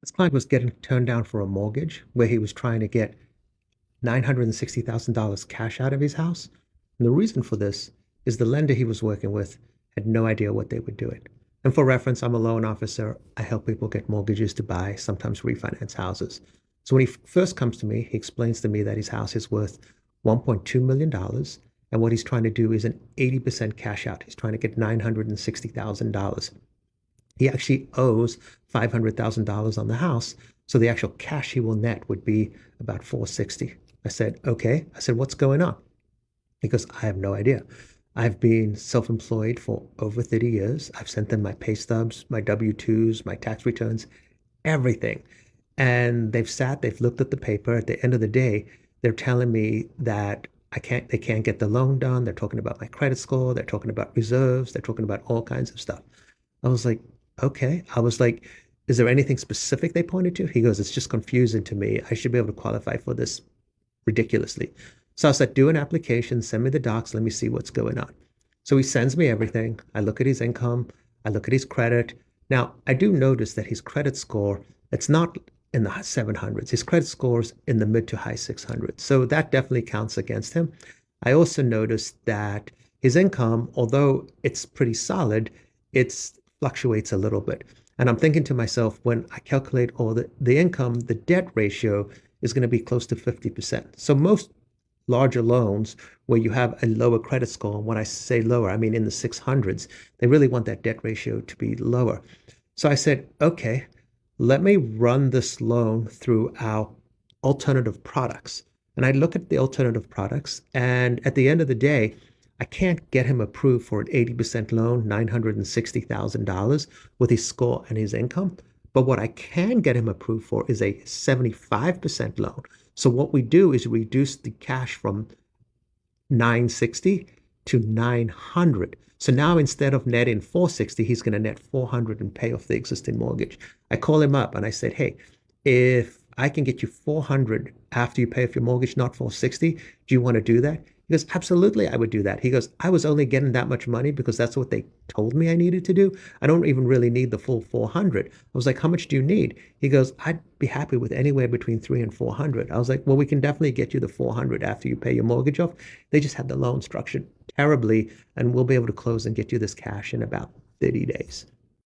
This client was getting turned down for a mortgage where he was trying to get $960,000 cash out of his house. And the reason for this is the lender he was working with had no idea what they were doing. And for reference, I'm a loan officer. I help people get mortgages to buy, sometimes refinance houses. So when he first comes to me, he explains to me that his house is worth $1.2 million. And what he's trying to do is an 80% cash out. He's trying to get $960,000. He actually owes $500,000 on the house. So the actual cash he will net would be about 460. I said, okay. I said, what's going on? He goes, I have no idea. I've been self-employed for over 30 years. I've sent them my pay stubs, my W-2s, my tax returns, everything. And they've looked at the paper. At the end of the day, they're telling me that they can't get the loan done. They're talking about my credit score. They're talking about reserves. They're talking about all kinds of stuff. I was like, okay. I was like, is there anything specific they pointed to? He goes, it's just confusing to me. I should be able to qualify for this ridiculously. So I said, do an application, send me the docs, let me see what's going on. So he sends me everything. I look at his income, I look at his credit. Now, I do notice that his credit score, it's not in the 700s. His credit score's in the mid to high 600s. So that definitely counts against him. I also noticed that his income, although it's pretty solid, it fluctuates a little bit. And I'm thinking to myself, when I calculate all the income, the debt ratio is going to be close to 50%. So most larger loans where you have a lower credit score, and when I say lower, I mean in the 600s, they really want that debt ratio to be lower. So I said, okay, let me run this loan through our alternative products. And I look at the alternative products, and at the end of the day, I can't get him approved for an 80% loan, $960,000 with his score and his income. But what I can get him approved for is a 75% loan. So what we do is reduce the cash from 960 to 900. So now instead of netting 460, he's going to net 400 and pay off the existing mortgage. I call him up and I said, hey, if I can get you 400 after you pay off your mortgage, not 460, do you want to do that? He goes, absolutely, I would do that. He goes, I was only getting that much money because that's what they told me I needed to do. I don't even really need the full 400. I was like, how much do you need? He goes, I'd be happy with anywhere between 300 and 400. I was like, well, we can definitely get you the 400 after you pay your mortgage off. They just had the loan structured terribly, and we'll be able to close and get you this cash in about 30 days.